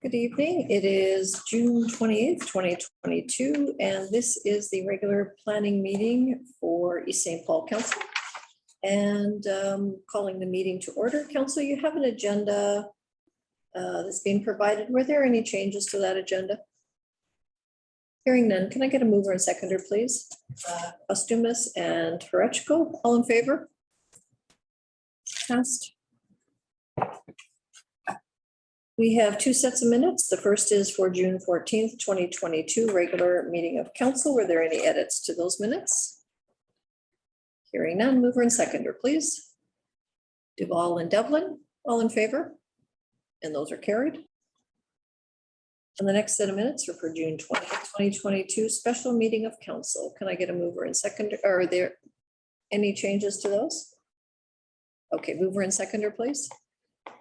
Good evening. It is June 28th, 2022, and this is the regular planning meeting for East St. Paul Council. And calling the meeting to order. Council, you have an agenda that's being provided. Were there any changes to that agenda? Hearing none, can I get a mover and seconder, please? Costumus and Horechko, all in favor? Passed. We have two sets of minutes. The first is for June 14th, 2022, regular meeting of council. Were there any edits to those minutes? Hearing none, mover and seconder, please. Duval and Devlin, all in favor? And those are carried. And the next set of minutes are for June 20th, 2022, special meeting of council. Can I get a mover and seconder? Are there any changes to those? Okay, mover and seconder, please.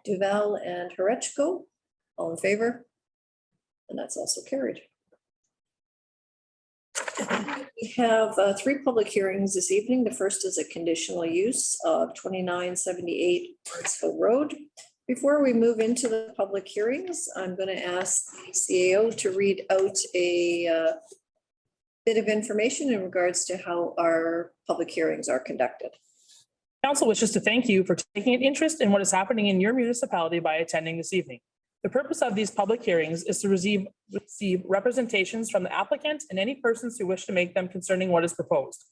Duval and Horechko, all in favor? And that's also carried. We have three public hearings this evening. The first is a conditional use of 2978 Birds Hill Road. Before we move into the public hearings, I'm going to ask the CAO to read out a bit of information in regards to how our public hearings are conducted. Council wishes to thank you for taking an interest in what is happening in your municipality by attending this evening. The purpose of these public hearings is to receive representations from the applicant and any persons who wish to make them concerning what is proposed.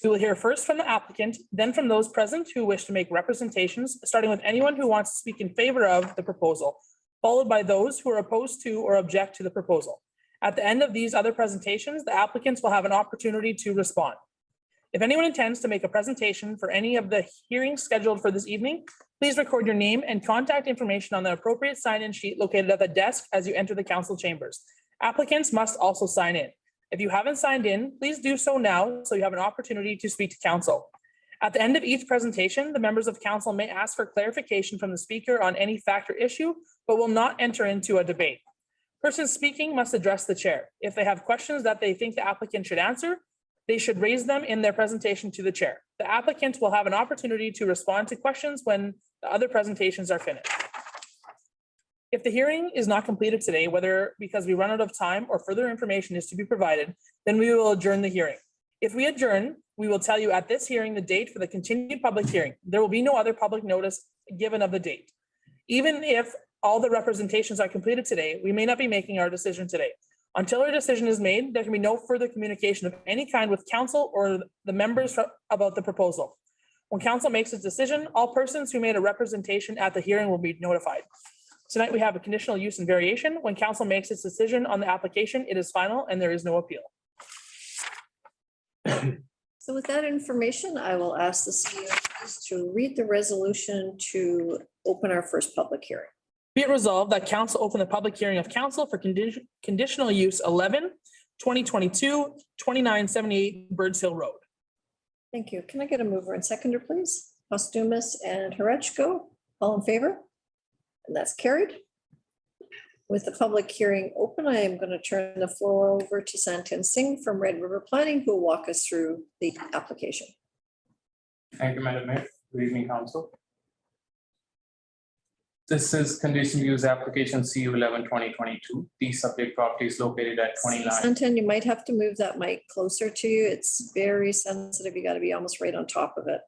We will hear first from the applicant, then from those present who wish to make representations, starting with anyone who wants to speak in favor of the proposal, followed by those who are opposed to or object to the proposal. At the end of these other presentations, the applicants will have an opportunity to respond. If anyone intends to make a presentation for any of the hearings scheduled for this evening, please record your name and contact information on the appropriate sign-in sheet located at the desk as you enter the council chambers. Applicants must also sign in. If you haven't signed in, please do so now so you have an opportunity to speak to council. At the end of each presentation, the members of council may ask for clarification from the speaker on any fact or issue, but will not enter into a debate. Persons speaking must address the chair. If they have questions that they think the applicant should answer, they should raise them in their presentation to the chair. The applicant will have an opportunity to respond to questions when the other presentations are finished. If the hearing is not completed today, whether because we run out of time or further information is to be provided, then we will adjourn the hearing. If we adjourn, we will tell you at this hearing the date for the continued public hearing. There will be no other public notice given of the date. Even if all the representations are completed today, we may not be making our decision today. Until our decision is made, there can be no further communication of any kind with council or the members about the proposal. When council makes its decision, all persons who made a representation at the hearing will be notified. Tonight, we have a conditional use and variation. When council makes its decision on the application, it is final and there is no appeal. So with that information, I will ask the CEO to read the resolution to open our first public hearing. Be it resolved that council open the public hearing of council for conditional use 11, 2022, 2978 Birds Hill Road. Thank you. Can I get a mover and seconder, please? Costumus and Horechko, all in favor? And that's carried. With the public hearing open, I am going to turn the floor over to Santan Singh from Red River Planning, who will walk us through the application. Thank you, Madam Mayor. Good evening, Council. This is conditional use application CU 11/2022. The subject property is located at 29. Santan, you might have to move that mic closer to you. It's very sensitive. You got to be almost right on top of it.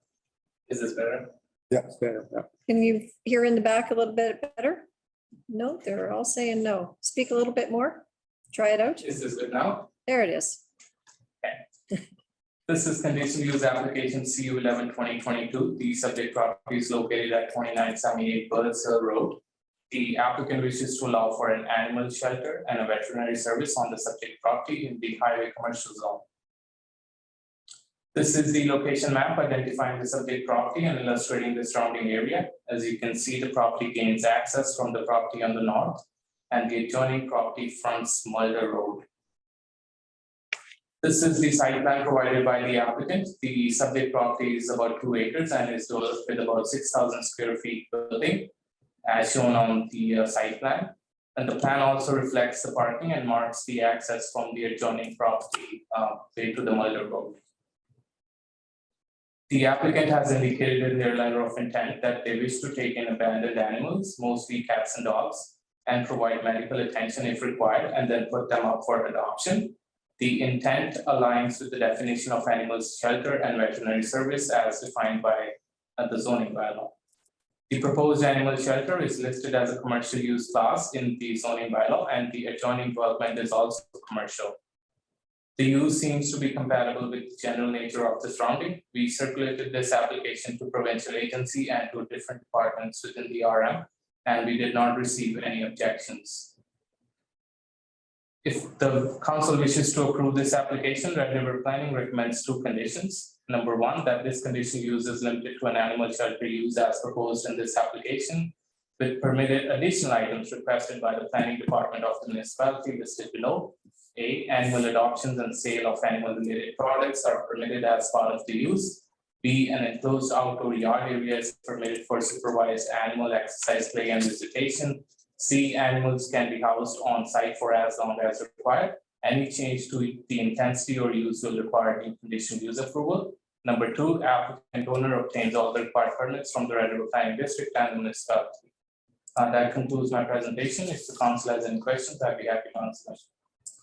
Is this better? Yeah, it's better. Yeah. Can you hear in the back a little bit better? No, they're all saying no. Speak a little bit more. Try it out. Is this good now? There it is. This is conditional use application CU 11/2022. The subject property is located at 2978 Birds Hill Road. The applicant wishes to allow for an animal shelter and a veterinary service on the subject property in the highway commercial zone. This is the location map identifying the subject property and illustrating the surrounding area. As you can see, the property gains access from the property on the north and the adjoining property fronts Mulder Road. This is the site plan provided by the applicant. The subject property is about 2 acres and is developed with about 6,000 square feet building as shown on the site plan. And the plan also reflects the parking and marks the access from the adjoining property way to the Mulder Road. The applicant has indicated in their letter of intent that they wish to take in abandoned animals, mostly cats and dogs, and provide medical attention if required, and then put them up for adoption. The intent aligns with the definition of animal shelter and veterinary service as defined by the zoning bylaw. The proposed animal shelter is listed as a commercial use class in the zoning bylaw, and the adjoining development is also commercial. The use seems to be compatible with the general nature of the surrounding. We circulated this application to provincial agency and to different departments within the RM, and we did not receive any objections. If the council wishes to approve this application, Red River Planning recommends 2 conditions. Number 1, that this conditional use is limited to an animal shelter use as proposed in this application, with permitted additional items requested by the planning department of the municipality listed below. A, animal adoptions and sale of animal related products are permitted as part of the use. B, an enclosed outdoor yard area is permitted for supervised animal exercise, play and visitation. C, animals can be housed on site for as long as required. Any change to the intensity or use will require new conditional use approval. Number 2, applicant owner obtains all the required permits from the Red River Planning District and the municipality. That concludes my presentation. If the council has any questions, I'd be happy to answer them.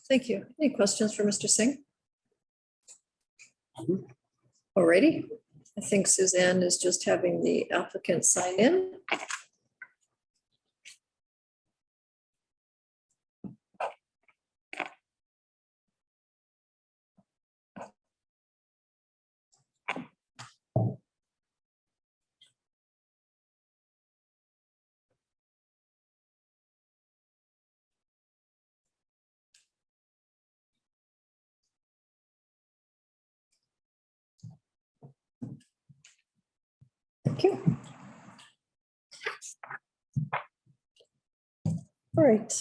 Thank you. Any questions for Mr. Singh? Alrighty. I think Suzanne is just having the applicant sign in. Thank you. All right.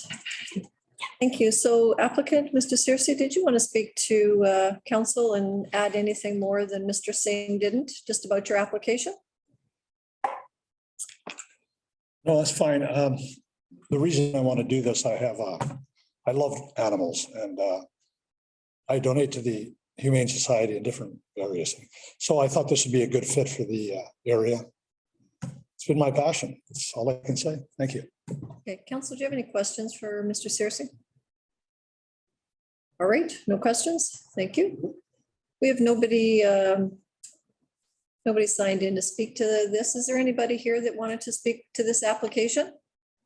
Thank you. So applicant, Mr. Searcy, did you want to speak to council and add anything more than Mr. Singh didn't, just about your application? No, that's fine. The reason I want to do this, I love animals and I donate to the Humane Society in different areas. So I thought this would be a good fit for the area. It's been my passion. That's all I can say. Thank you. Okay, council, do you have any questions for Mr. Searcy? All right, no questions. Thank you. We have nobody signed in to speak to this. Is there anybody here that wanted to speak to this application?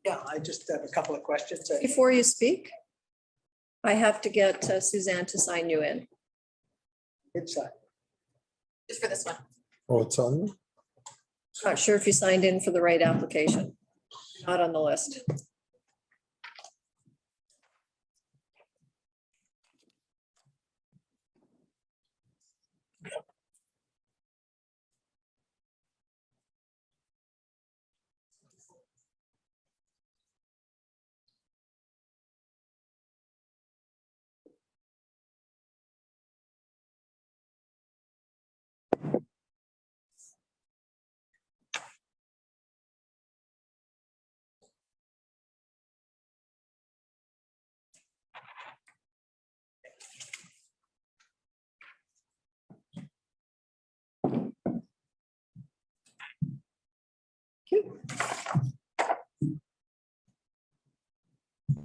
Yeah, I just have a couple of questions. Before you speak, I have to get Suzanne to sign you in. It's Just for this one. Oh, it's on. Not sure if you signed in for the right application. Not on the list.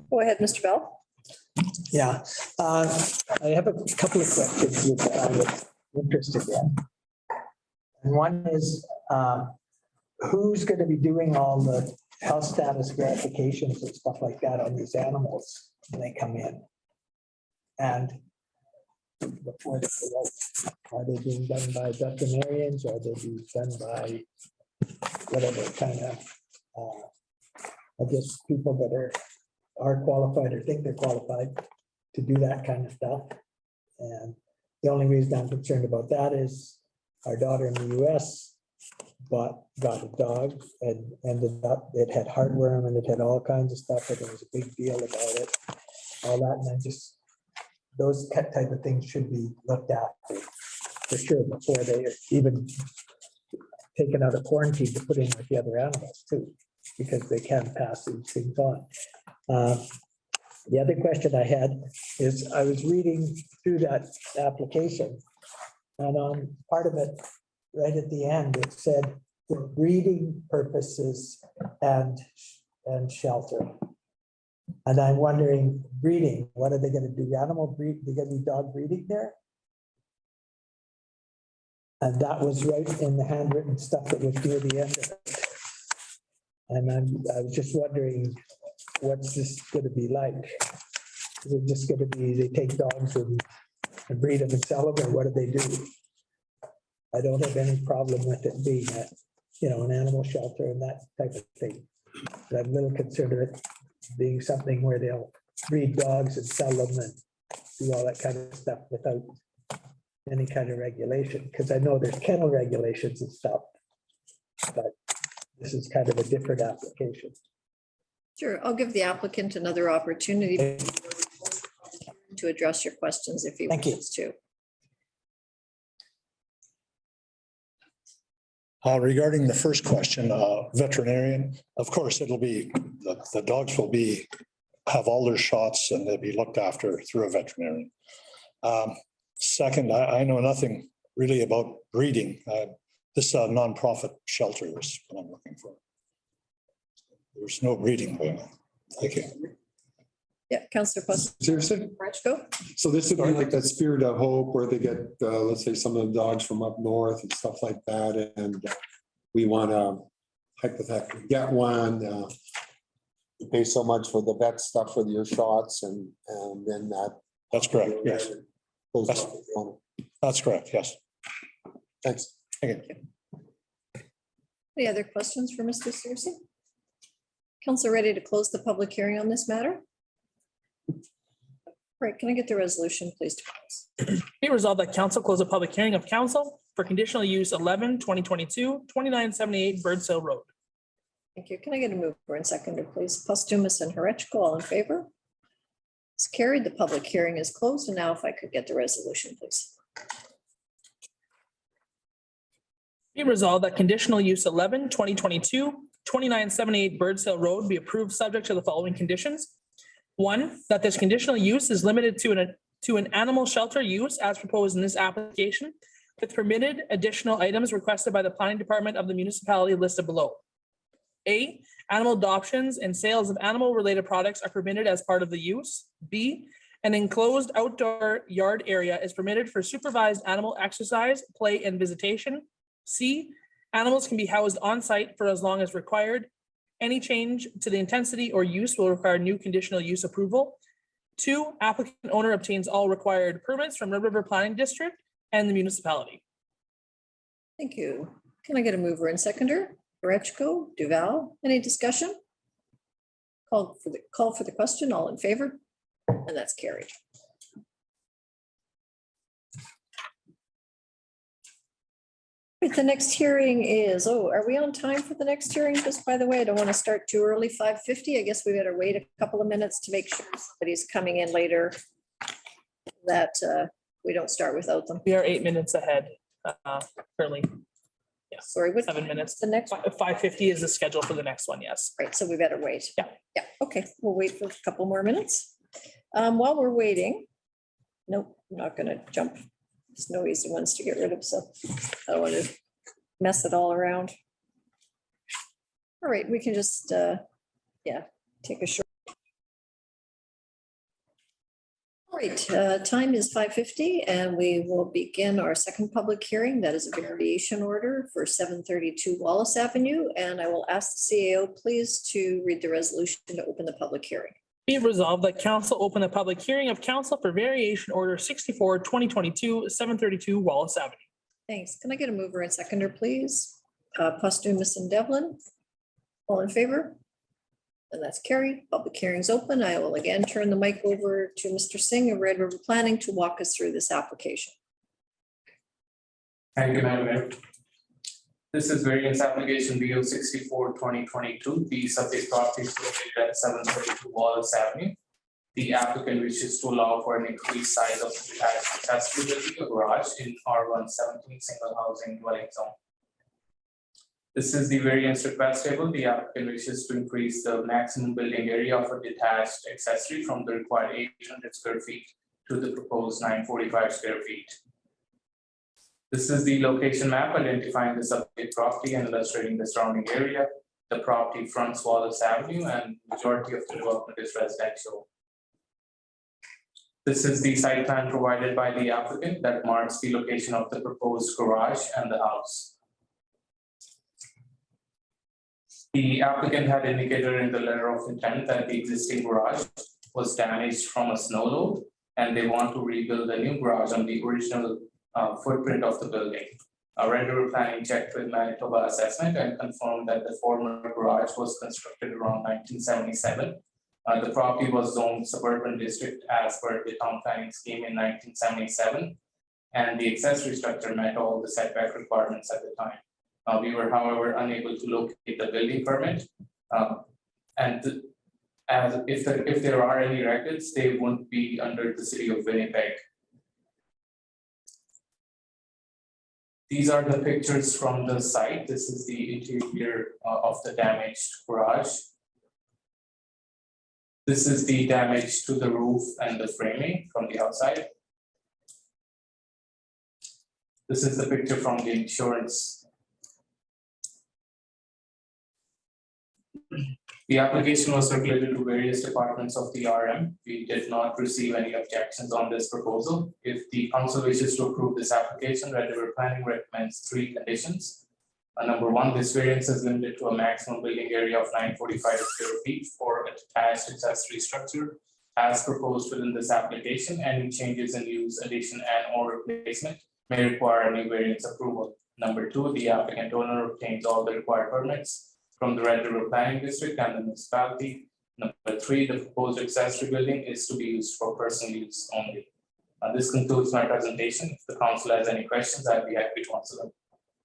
Go ahead, Mr. Bell. Yeah, I have a couple of questions that I was interested in. And one is, who's going to be doing all the health status verifications and stuff like that on these animals when they come in? And before they go out, are they being done by veterinarians or are they being done by whatever kind of, I guess, people that are qualified or think they're qualified to do that kind of stuff. And the only reason I'm concerned about that is our daughter in the US got a dog and ended up, it had heartworm and it had all kinds of stuff, and there was a big deal about it, all that. And I just, those type of things should be looked at for sure before they are even taken out of quarantine to put in with the other animals too, because they can pass these things on. The other question I had is I was reading through that application, and on part of it, right at the end, it said for breeding purposes and shelter. And I'm wondering, breeding, what are they gonna do? Animal breed, they gonna be dog breeding there? And that was right in the handwritten stuff that was near the end of it. And I was just wondering, what's this gonna be like? Is it just gonna be, they take dogs and breed them and sell them, or what do they do? I don't have any problem with it being a, an animal shelter and that type of thing. But I'm a little concerned with it being something where they'll breed dogs and sell them and do all that kind of stuff without any kind of regulation, because I know there's kennel regulations and stuff. But this is kind of a different application. Sure, I'll give the applicant another opportunity to address your questions if he Thank you. wants to. Regarding the first question, veterinarian, of course, it'll be, the dogs will have all their shots and they'll be looked after through a veterinarian. Second, I know nothing really about breeding. This is a nonprofit shelter is what I'm looking for. There's no breeding going on. Thank you. Yeah, Councillor Seriously? Frenchco. So this would be like that Spirit of Hope where they get, let's say, some of the dogs from up north and stuff like that. And we want to hypothetically get one. You pay so much for the vet stuff with your shots and then that. That's correct. Yes, goes That's- off the owner. that's correct. Yes. Thanks. Thank you. Any other questions for Mr. Searcy? Council ready to close the public hearing on this matter? Right, can I get the resolution, please? to close? Be resolved that council close a public hearing of council for conditional use 11/2022, 2978 Birdsell Road. Thank you. Can I get a mover and seconder, please? Postumus and Horechko, all in favor? It's carried. The public hearing is closed. And now if I could get the resolution, please. Be resolved that conditional use 11/2022, 2978 Birdsell Road be approved subject to the following conditions. One, that this conditional use is limited to an animal shelter use as proposed in this application with permitted additional items requested by the planning department of the municipality listed below. A, animal adoptions and sales of animal-related products are permitted as part of the use. B, an enclosed outdoor yard area is permitted for supervised animal exercise, play, and visitation. C, animals can be housed on site for as long as required. Any change to the intensity or use will require new conditional use approval. 2, applicant owner obtains all required permits from Red River Planning District and the municipality. Thank you. Can I get a mover and seconder? Horechko, Duval, any discussion? Call for the question, all in favor? And that's carried. Right, the next hearing is, are we on time for the next hearing? Just by the way, I don't want to start too early, 5:50. I guess we better wait a couple of minutes to make sure somebody's coming in later that we don't start without them. We are 8 minutes ahead currently. Sorry, what's 7 minutes. the next? 5:50 is the schedule for the next one, yes. Right, so we better wait. Yeah. Yeah, okay, we'll wait for a couple more minutes. While we're waiting, nope, I'm not gonna jump. There's no easy ones to get rid of, so I don't want to mess it all around. All right, we can just, take a short. All right, time is 5:50 and we will begin our second public hearing. That is a variation order for 732 Wallace Avenue. And I will ask the CAO please to read the resolution to open the public hearing. Be it resolved that council open a public hearing of council for variation order 64/2022, 732 Wallace Avenue. Thanks. Can I get a mover and seconder, please? Postumus and Devlin. All in favor? And that's carried. Public hearing's open. I will again turn the mic over to Mr. Singh of Red River Planning to walk us through this application. Thank you, Madam Mayor. This is variance application BO 64/2022. The subject property is located at 732 Wallace Avenue. The applicant wishes to allow for an increased size of the detached accessory building or garage in R117 single housing dwelling zone. This is the variance request table. The applicant wishes to increase the maximum building area of a detached accessory from the required 800 square feet to the proposed 945 square feet. This is the location map identifying the subject property and illustrating the surrounding area. The property fronts Wallace Avenue and majority of the development is residential. This is the site plan provided by the applicant that marks the location of the proposed garage and the house. The applicant had indicated in the letter of intent that the existing garage was damaged from a snow load, and they want to rebuild a new garage on the original footprint of the building. A regular planning checked with Manitoba Assessment and confirmed that the former garage was constructed around 1977. The property was zoned suburban district as per the town planning scheme in 1977, and the accessory structure met all the setback requirements at the time. We were, however, unable to locate the building permit, as if there are any records, they won't be under the city of Winnipeg. These are the pictures from the site. This is the interior of the damaged garage. This is the damage to the roof and the framing from the outside. This is the picture from the insurance. The application was circulated to various departments of the RM. We did not receive any objections on this proposal. If the council wishes to approve this application, Red River Planning recommends 3 conditions. Number 1, this variance is limited to a maximum building area of 945 square feet for a detached accessory structure as proposed within this application. Any changes in use, addition, and/or replacement may require a new variance approval. Number 2, the applicant owner obtains all the required permits from the Red River Planning District and the municipality. Number 3, the proposed accessory building is to be used for personal use only. This concludes my presentation. If the council has any questions, I'd be happy to answer them.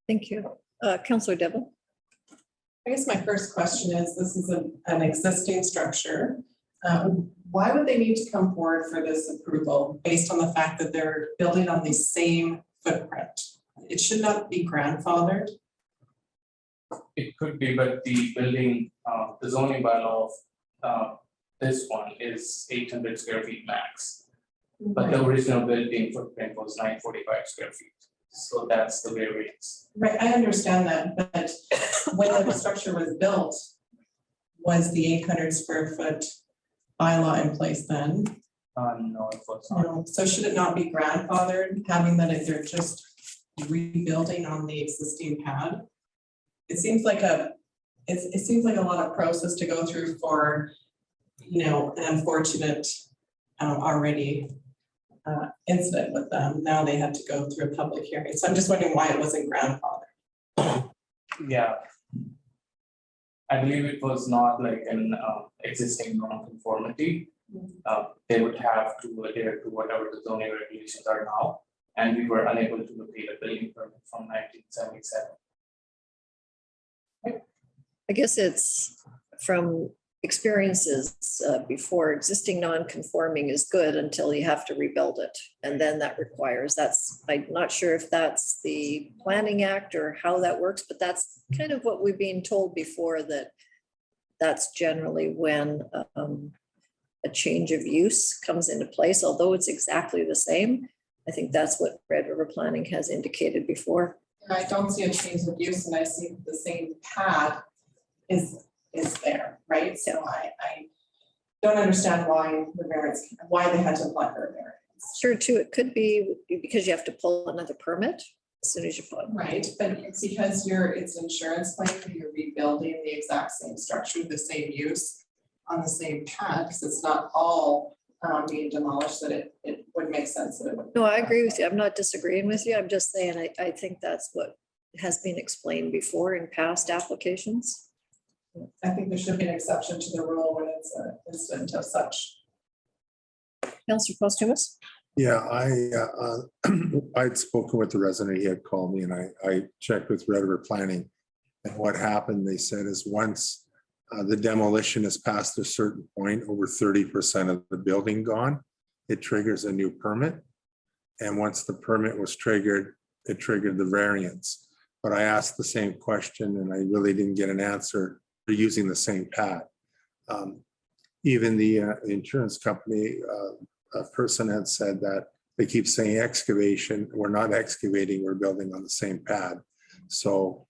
Thank you. Councillor Devil. I guess my first question is, this is an existing structure. Why would they need to come forward for this approval based on the fact that they're building on the same footprint? It should not be grandfathered. It could be, but the building, the zoning bylaw of this one is 800 square feet max. But the original building footprint was 945 square feet. So that's the variance. Right, I understand that, but when the structure was built, was the 800 square foot bylaw in place then? No, it was not. No, so should it not be grandfathered, having that if they're just rebuilding on the existing pad? It seems like a lot of process to go through for, an unfortunate already incident with them. Now they had to go through a public hearing. So I'm just wondering why it wasn't grandfathered. Yeah. I believe it was not like an existing non-conformity. They would have to adhere to whatever the zoning regulations are now, and we were unable to obtain a building permit from 1977. I guess it's from experiences before, existing non-conforming is good until you have to rebuild it. And then that requires, I'm not sure if that's the Planning Act or how that works, but that's kind of what we've been told before, that that's generally when a change of use comes into place, although it's exactly the same. I think that's what Red River Planning has indicated before. I don't see a change of use, and I see the same pad is there, right? So I don't understand why they had to apply for a variance. Sure, too, it could be because you have to pull another permit as soon as you put. Right, but it's because it's an insurance claim, you're rebuilding the exact same structure, the same use on the same pad, because it's not all being demolished, that it would make sense that it would. No, I agree with you. I'm not disagreeing with you. I'm just saying, I think that's what has been explained before in past applications. I think there should be an exception to the rule when it's an incident of such. Councillor Posthumus. Yeah, I'd spoken with the resident. He had called me and I checked with Red River Planning. And what happened, they said, is once the demolition is past a certain point, over 30% of the building gone, it triggers a new permit. And once the permit was triggered, it triggered the variance. But I asked the same question and I really didn't get an answer. They're using the same pad. Even the insurance company, a person had said that they keep saying excavation. We're not excavating, we're building on the same pad. So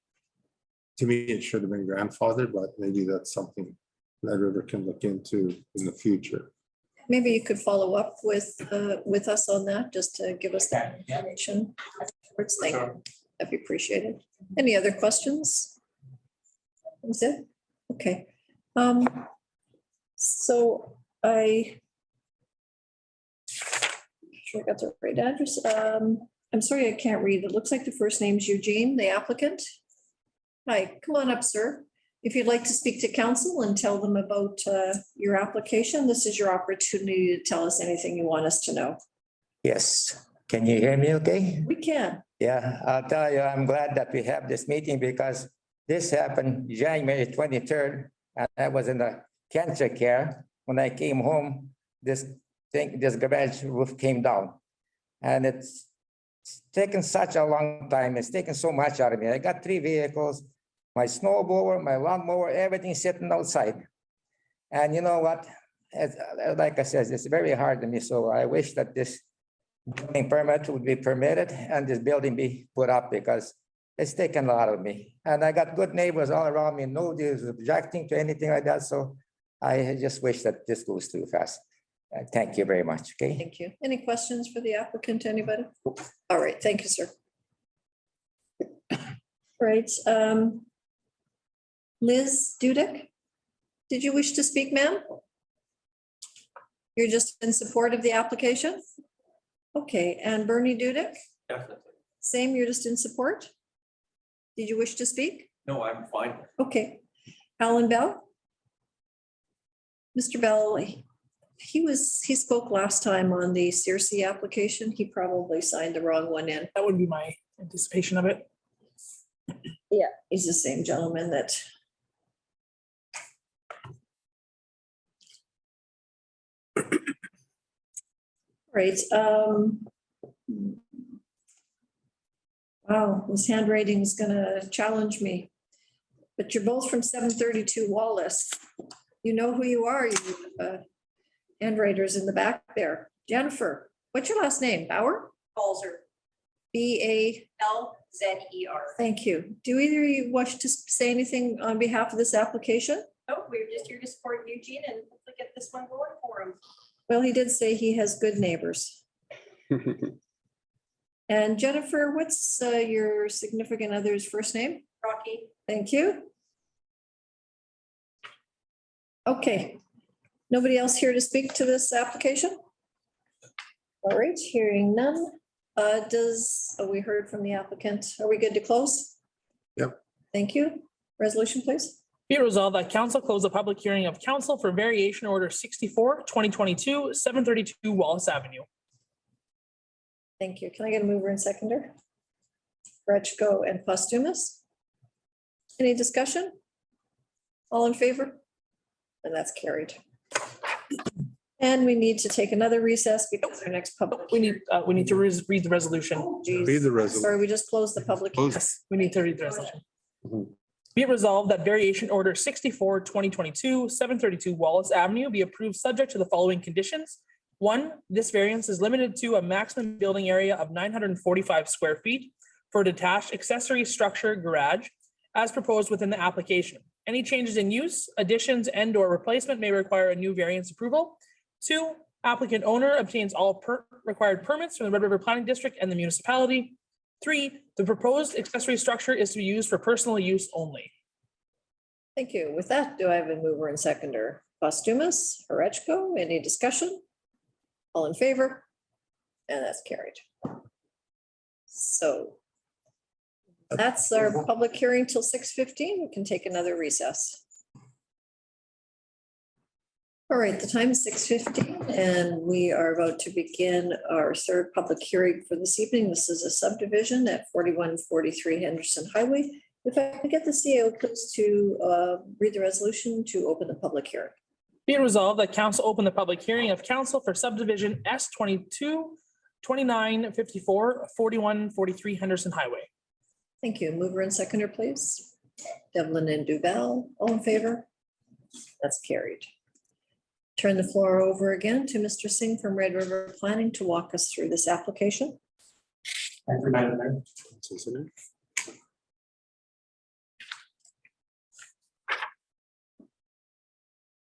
To me, it should have been grandfathered, but maybe that's something Red River can look into in the future. Maybe you could follow up with us on that, just to give us that Okay, yeah. information. Thank you. Sure. That'd be appreciated. Any other questions? Is it? Okay. So sure I got the right address. I'm sorry, I can't read. It looks like the first name's Eugene, the applicant. Hi, come on up, sir. If you'd like to speak to council and tell them about your application, this is your opportunity to tell us anything you want us to know. Yes, can you hear me okay? We can. Yeah, I'll tell you, I'm glad that we have this meeting because this happened January 23rd. And I was in the cancer care. When I came home, this garage roof came down. And it's taken such a long time. It's taken so much out of me. I got 3 vehicles, my snow blower, my lawnmower, everything sitting outside. And you know what? Like I said, it's very hard to me. So I wish that this building permit would be permitted and this building be put up because it's taken a lot of me. And I got good neighbors all around me. Nobody is objecting to anything like that. So I just wish that this goes through fast. Thank you very much. Okay. Thank you. Any questions for the applicant, anybody? All right, thank you, sir. Right, Liz Dudek, did you wish to speak, ma'am? You're just in support of the application? Okay, and Bernie Dudek? Definitely. Same, you're just in support? Did you wish to speak? No, I'm fine. Okay. Alan Bell? Mr. Bell, he spoke last time on the Searcy application. He probably signed the wrong one in. That would be my anticipation of it. Yeah, he's the same gentleman that. Right. Wow, this handwriting is gonna challenge me. But you're both from 732 Wallace. You know who you are, you handwriters in the back there. Jennifer, what's your last name? Bauer? Balzer, B-A-L-Z-E-R. LZER. Thank you. Do either of you wish to say anything on behalf of this application? Oh, we're just here to support Eugene and hopefully get this one going for him. Well, he did say he has good neighbors. And Jennifer, what's your significant other's first name? Rocky, Thank you. Okay. Nobody else here to speak to this application? All right, hearing none. We heard from the applicant. Are we good to close? Yep. Thank you. Resolution, please. Be it resolved that council close the public hearing of council for variation order 64, 2022, 732 Wallace Avenue. Thank you. Can I get a mover and seconder? Fretchko and Postumus. Any discussion? All in favor? And that's carried. And we need to take another recess because our next public. We need to read the resolution. Oh, geez. Read the resolution. Sorry, we just closed the public. hearing. Yes, we need to read the resolution. Mhm. Be it resolved that variation order 64, 2022, 732 Wallace Avenue be approved subject to the following conditions. 1, this variance is limited to a maximum building area of 945 square feet for a detached accessory structure garage as proposed within the application. Any changes in use, additions, and or replacement may require a new variance approval. 2, applicant owner obtains all required permits from the Red River Planning District and the municipality. 3, the proposed accessory structure is to be used for personal use only. Thank you. With that, do I have a mover and seconder? Postumus, Fretchko, any discussion? All in favor? And that's carried. So that's our public hearing till 6:15. We can take another recess. All right, the time is 6:15 and we are about to begin our third public hearing for this evening. This is a subdivision at 4143 Henderson Highway. If I could get the CEO please to read the resolution to open the public hearing. Be it resolved that council open the public hearing of council for subdivision S 22-2954 4143 Henderson Highway. Thank you. Mover and seconder, please. Devlin and Duval, all in favor? That's carried. Turn the floor over again to Mr. Singh from Red River Planning to walk us through this application. Thank you, Madam Mayor. Isn't it?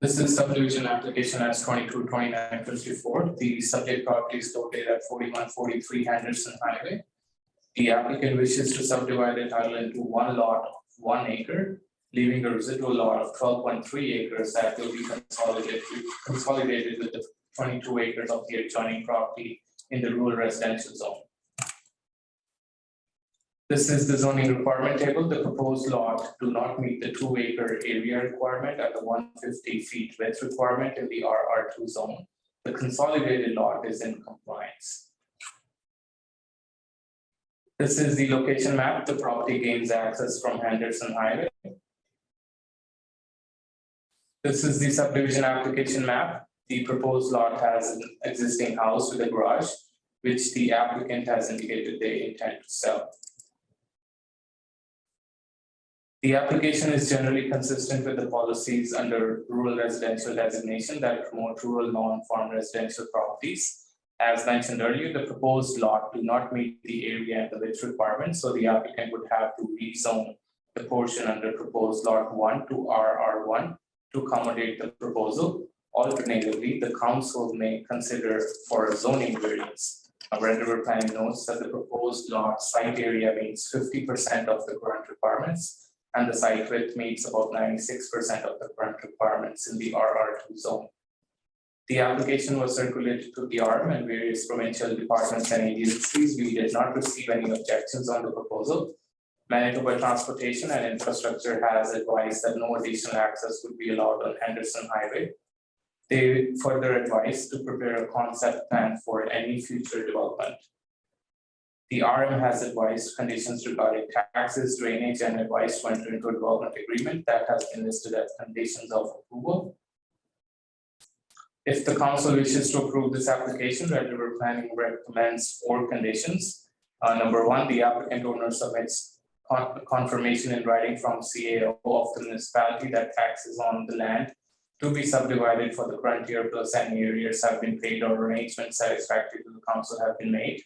This is subdivision application as 222954. The subject property is located at 4143 Henderson Highway. The applicant wishes to subdivide the title into one lot of 1 acre, leaving a residual lot of 12.3 acres that will be consolidated with the 22 acres of the adjoining property in the rural residential zone. This is the zoning requirement table. The proposed lot do not meet the 2 acre area requirement and the 150 feet width requirement in the RR2 zone. The consolidated lot is in compliance. This is the location map. The property gains access from Henderson Highway. This is the subdivision application map. The proposed lot has an existing house with a garage, which the applicant has indicated they intend to sell. The application is generally consistent with the policies under rural residential designation that promote rural non-farm residential properties. As mentioned earlier, the proposed lot do not meet the area and the width requirements, so the applicant would have to rezone the portion under proposed lot 1 to RR1 to accommodate the proposal. Alternatively, the council may consider for a zoning variance. Red River Planning notes that the proposed lot site area meets 50% of the current requirements, and the site width meets about 96% of the current requirements in the RR2 zone. The application was circulated to the RM and various provincial departments and agencies. We did not receive any objections on the proposal. Manitoba Transportation and Infrastructure has advised that no additional access would be allowed on Henderson Highway. They further advised to prepare a concept plan for any future development. The RM has advised conditions regarding taxes, drainage, and advised to enter into a development agreement that has been listed as conditions of approval. If the council wishes to approve this application, Red River Planning recommends 4 conditions. Number 1, the applicant owner submits confirmation in writing from CAO of the municipality that taxes on the land to be subdivided for the current year plus any arrears have been paid or arrangements satisfactory to the council have been made.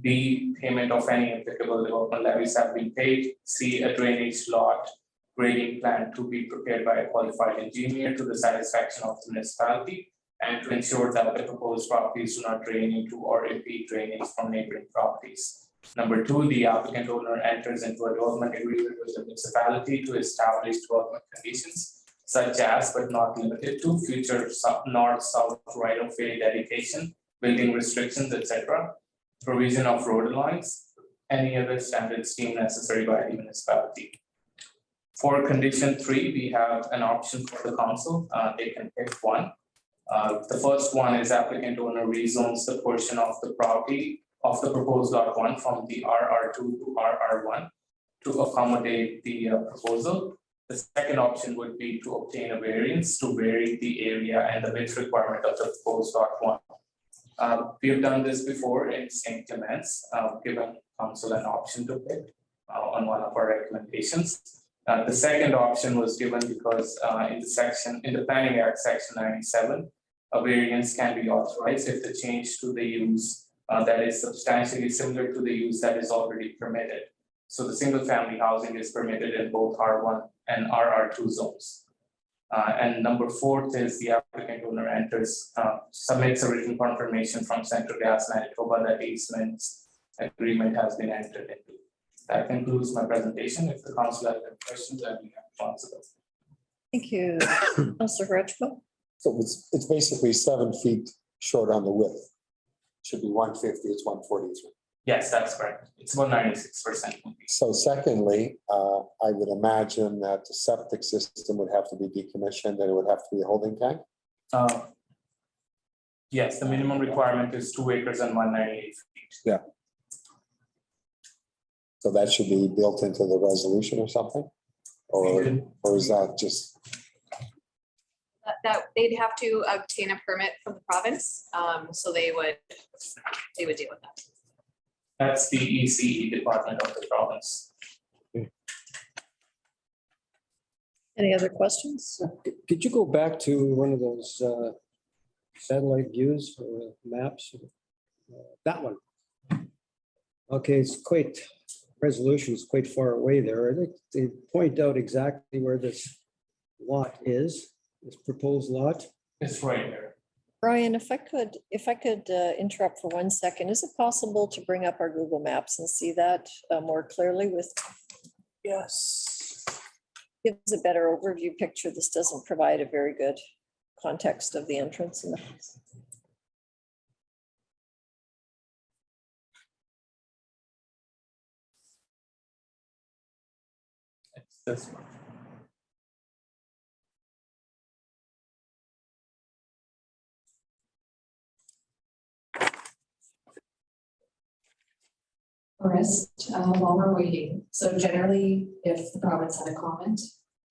B, payment of any applicable development levies have been paid. C, a drainage lot grading plan to be prepared by a qualified engineer to the satisfaction of the municipality and to ensure that the proposed properties do not drain into or impede drainage from neighboring properties. Number 2, the applicant owner enters into a development agreement with the municipality to establish development conditions such as but not limited to future north-south right-of-way dedication, building restrictions, etc. Provision of road lines, any other standards deemed necessary by the municipality. For condition 3, we have an option for the council. They can pick one. The first one is applicant owner rezones the portion of the property of the proposed lot 1 from the RR2 to RR1 to accommodate the proposal. The second option would be to obtain a variance to vary the area and the width requirement of the proposed lot 1. We have done this before in St. Clements, given council an option to pick on one of our recommendations. The second option was given because in the Planning Act, section 97, a variance can be authorized if the change to the use that is substantially similar to the use that is already permitted. So the single family housing is permitted in both R1 and RR2 zones. And number 4 is the applicant owner submits a written confirmation from Central Gas Manitoba that the easements agreement has been entered into. That concludes my presentation. If the council has any questions, I'd be happy to answer them. Thank you. Councilor Hretchko. So it's basically 7 feet short on the width. Should be 150, it's 143. Yes, that's correct. It's about 96%. So secondly, I would imagine that the septic system would have to be decommissioned and it would have to be a holding tank. Yes, the minimum requirement is 2 acres and 198 feet. Yeah. So that should be built into the resolution or something? Or is that just? That they'd have to obtain a permit from the province, so they would deal with that. That's the ECE department of the province. Any other questions? Could you go back to one of those satellite views or maps? That one. Okay, it's quite, resolution is quite far away there. I think they point out exactly where this lot is. this proposed lot? It's right here. Brian, if I could interrupt for 1 second, is it possible to bring up our Google Maps and see that more clearly with, Yes. gives a better overview picture. This doesn't provide a very good context of the entrance and the house. It's this one. Forrest, while we're waiting, so generally, if the province had a comment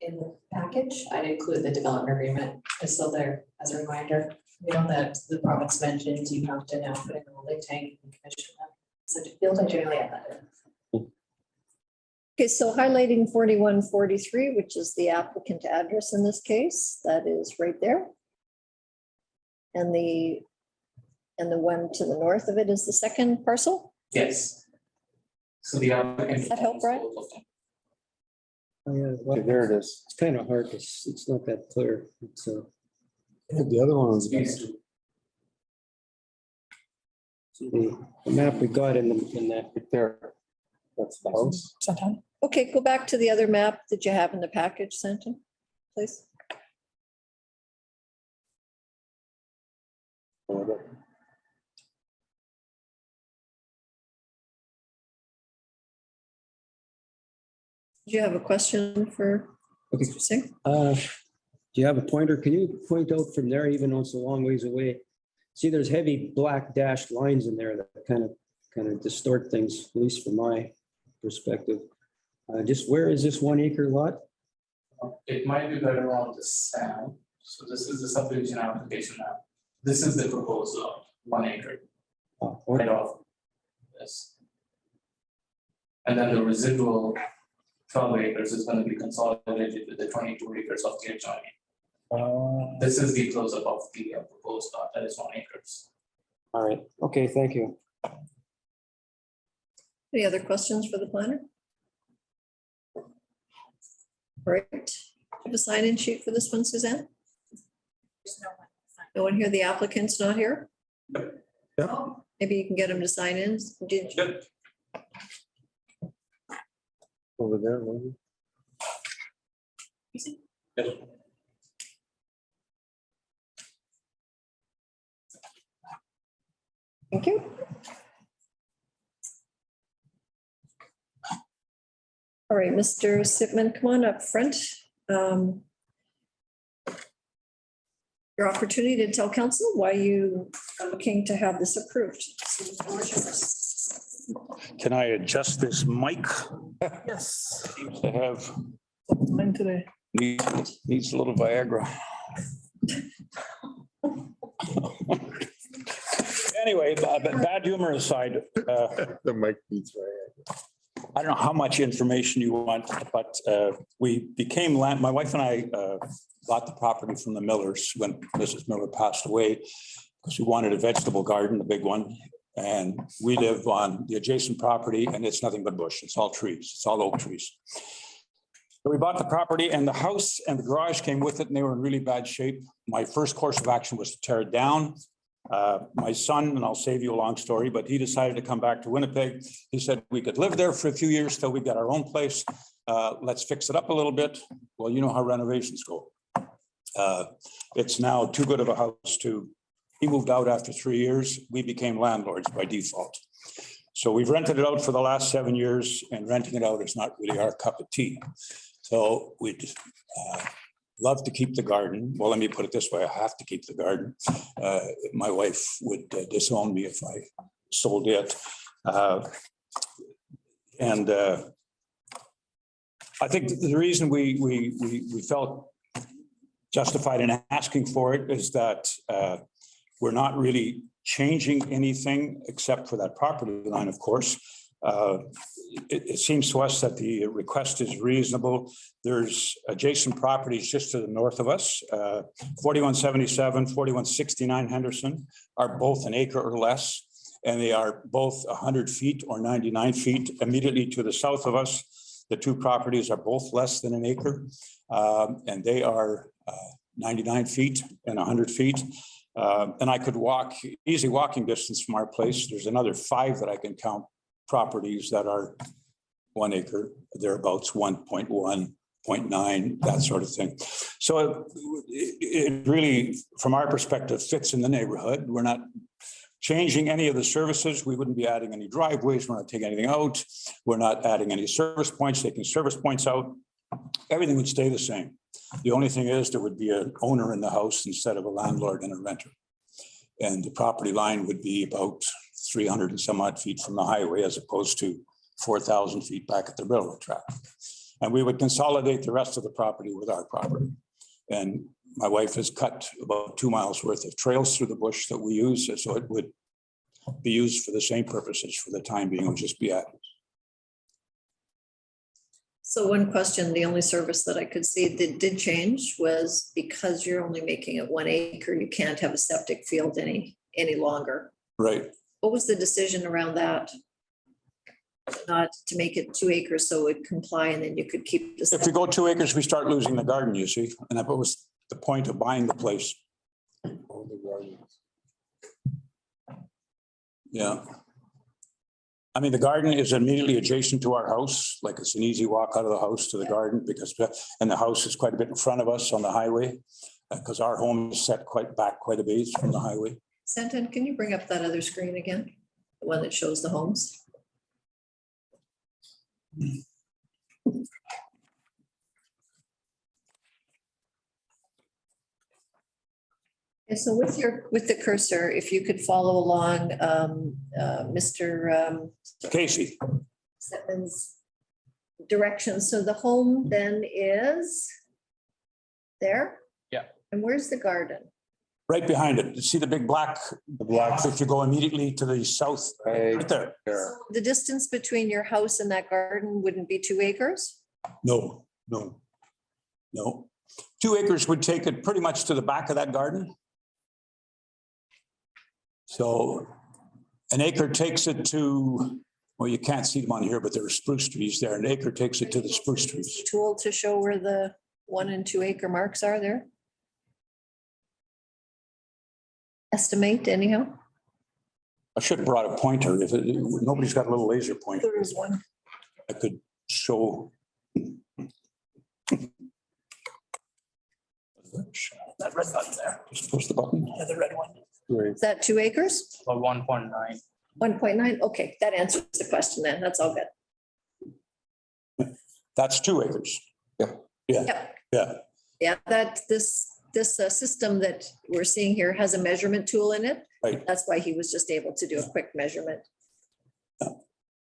in the package, I'd include the development agreement, just so there, as a reminder. You know, that the province mentioned you have to now put in a holding tank and commission that. So to build, I generally add that in. Okay, so highlighting 4143, which is the applicant address in this case, that is right there. And the one to the north of it is the second parcel. Yes. So the applicant. Does that help, Brad? Oh, yeah, well, Okay, there it is. it's kind of hard to, it's not that clear. It's The other one's. These two. the map we got in that. There. That's the house. Is that done? Okay, go back to the other map that you have in the package, Santon, please. Do you have a question for Okay. Mr. Singh? Do you have a pointer? Can you point out from there, even though it's a long ways away? See, there's heavy black dashed lines in there that kind of distort things, at least from my perspective. Just where is this 1 acre lot? It might be better on the sand. So this is the subdivision application map. This is the proposed lot, 1 acre, right off this. And then the residual 12 acres is going to be consolidated with the 22 acres of the adjoining. This is the close-up of the proposed lot, that is 1 acres. All right, okay, thank you. Any other questions for the planner? All right, have a sign-in sheet for this one, Suzanne? No one here, the applicant's not here? Yeah. Maybe you can get him to sign in. Did you? Good. Over there, maybe. Thank you. All right, Mr. Sipman, come on up front. Your opportunity to tell council why you are looking to have this approved. So the floor is yours. Can I adjust this mic? Yes. Seems to have, Mine today. needs a little Viagra. Anyway, bad humor aside, The mic beats right. I don't know how much information you want, but we became land, my wife and I bought the property from the Millers when Mrs. Miller passed away because we wanted a vegetable garden, a big one. And we live on the adjacent property and it's nothing but bush. It's all trees. It's all oak trees. So we bought the property and the house and the garage came with it and they were in really bad shape. My first course of action was to tear it down. My son, and I'll save you a long story, but he decided to come back to Winnipeg. He said we could live there for a few years till we got our own place. Let's fix it up a little bit. Well, you know how renovations go. It's now too good of a house to, he moved out after 3 years. We became landlords by default. So we've rented it out for the last 7 years and renting it out is not really our cup of tea. So we'd love to keep the garden. Well, let me put it this way. I have to keep the garden. My wife would disown me if I sold it. And I think the reason we felt justified in asking for it is that we're not really changing anything except for that property line, of course. It seems to us that the request is reasonable. There's adjacent properties just to the north of us. 4177, 4169 Henderson are both an acre or less, and they are both 100 feet or 99 feet immediately to the south of us. The two properties are both less than an acre, and they are 99 feet and 100 feet. And I could walk, easy walking distance from our place. There's another 5 that I can count properties that are 1 acre, thereabouts 1.1, 0.9, that sort of thing. So it really, from our perspective, fits in the neighborhood. We're not changing any of the services. We wouldn't be adding any driveways. We're not taking anything out. We're not adding any service points, taking service points out. Everything would stay the same. The only thing is there would be an owner in the house instead of a landlord and a renter. And the property line would be about 300 and some odd feet from the highway as opposed to 4,000 feet back at the railroad track. And we would consolidate the rest of the property with our property. And my wife has cut about 2 miles worth of trails through the bush that we use. So it would be used for the same purposes for the time being, it would just be added. So one question, the only service that I could see that did change was because you're only making it 1 acre, you can't have a septic field any longer. Right. What was the decision around that? Not to make it 2 acres so it would comply and then you could keep the. If we go 2 acres, we start losing the garden, you see, and that was the point of buying the place. Yeah. I mean, the garden is immediately adjacent to our house, like it's an easy walk out of the house to the garden because, and the house is quite a bit in front of us on the highway because our home is set quite a bit from the highway. Santan, can you bring up that other screen again? The one that shows the homes? Okay, so with the cursor, if you could follow along, Mr. Casey, Setman's direction. So the home then is there? Yeah. And where's the garden? right behind it. You see the big black? The black. If you go immediately to the south, right there. So the distance between your house and that garden wouldn't be 2 acres? No. 2 acres would take it pretty much to the back of that garden. So an acre takes it to, well, you can't see them on here, but there are spruce trees there. An acre takes it to the spruce trees. Tool to show where the 1 and 2 acre marks are there? Estimate anyhow? I should have brought a pointer. If nobody's got a little laser pointer, There is one. I could show. That red button there. Just push the button. Yeah, the red one. Is that 2 acres? Or 1.9. 1.9? Okay, that answers the question then. That's all good. That's 2 acres. Yeah. Yeah, that this system that we're seeing here has a measurement tool in it. Right. That's why he was just able to do a quick measurement.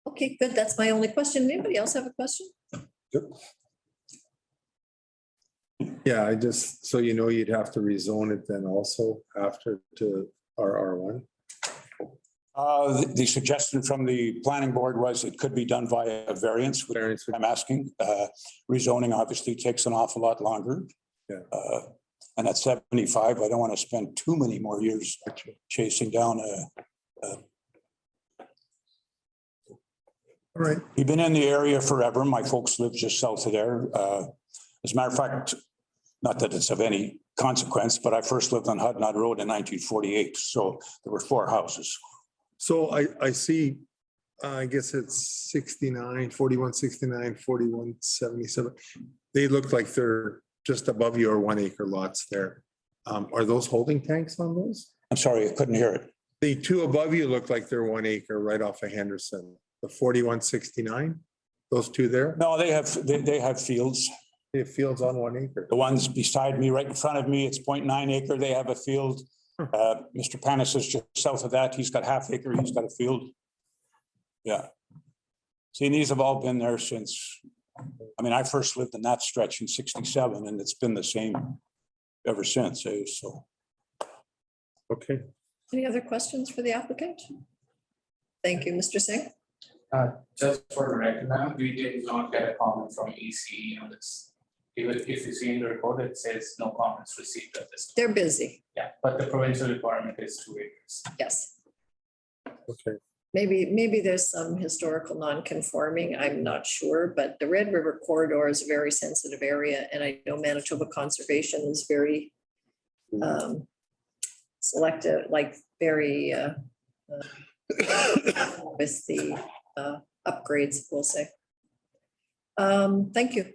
Okay, good. That's my only question. Anybody else have a question? Yeah, I just, so you know, you'd have to rezone it then also after to R1. The suggestion from the planning board was it could be done via a variance, which I'm asking. Rezoning obviously takes an awful lot longer. Yeah. And at 75, I don't want to spend too many more years chasing down All right. We've been in the area forever. My folks live just south of there. As a matter of fact, not that it's of any consequence, but I first lived on Hudnut Road in 1948. So there were 4 houses. So I see, I guess it's 69, 41, 69, 41, 77. They look like they're just above your 1 acre lots there. Are those holding tanks on those? I'm sorry, I couldn't hear it. The 2 above you look like they're 1 acre right off of Henderson. The 4169, those 2 there? No, they have fields. They have fields on 1 acre. The ones beside me, right in front of me, it's 0.9 acre. They have a field. Mr. Panis is just south of that. He's got ½ acre. He's got a field. Yeah. See, these have all been there since, I mean, I first lived in that stretch in 67 and it's been the same ever since. So. Okay. Any other questions for the applicant? Thank you, Mr. Singh. Just for the record, now, we did not get a comment from ECE on this. Even if you see in the report, it says no comments received at this time. They're busy. Yeah, but the provincial requirement is 2 acres. Yes. Okay. Maybe there's some historical non-conforming, I'm not sure, but the Red River corridor is a very sensitive area. And I know Manitoba Conservation is very selective, like very with the upgrades, we'll say. Thank you.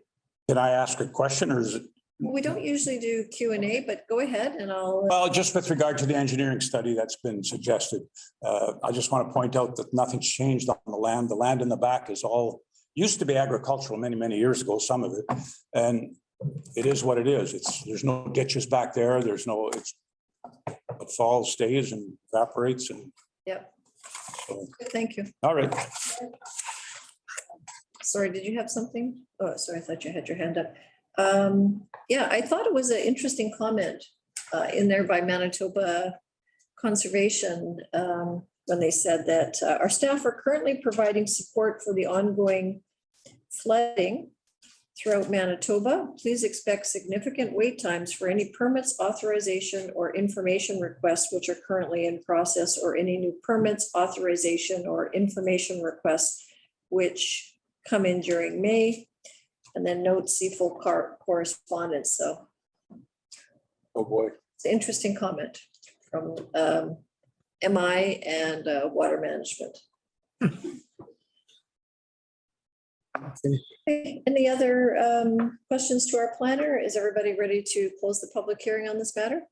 Can I ask a question or is it? We don't usually do Q&A, but go ahead and I'll. Well, just with regard to the engineering study that's been suggested, I just want to point out that nothing's changed on the land. The land in the back is all, used to be agricultural many, many years ago, some of it. And it is what it is. There's no ditches back there. There's no, it falls, stays and evaporates and. Yep. So, Thank you. all right. Sorry, did you have something? Oh, sorry, I thought you had your hand up. Yeah, I thought it was an interesting comment in there by Manitoba Conservation when they said that our staff are currently providing support for the ongoing flooding throughout Manitoba. Please expect significant wait times for any permits, authorization, or information requests which are currently in process, or any new permits, authorization, or information requests which come in during May. And then note, see full correspondence. So Oh, boy. it's an interesting comment from MI and Water Management. Okay, any other questions to our planner? Is everybody ready to close the public hearing on this matter?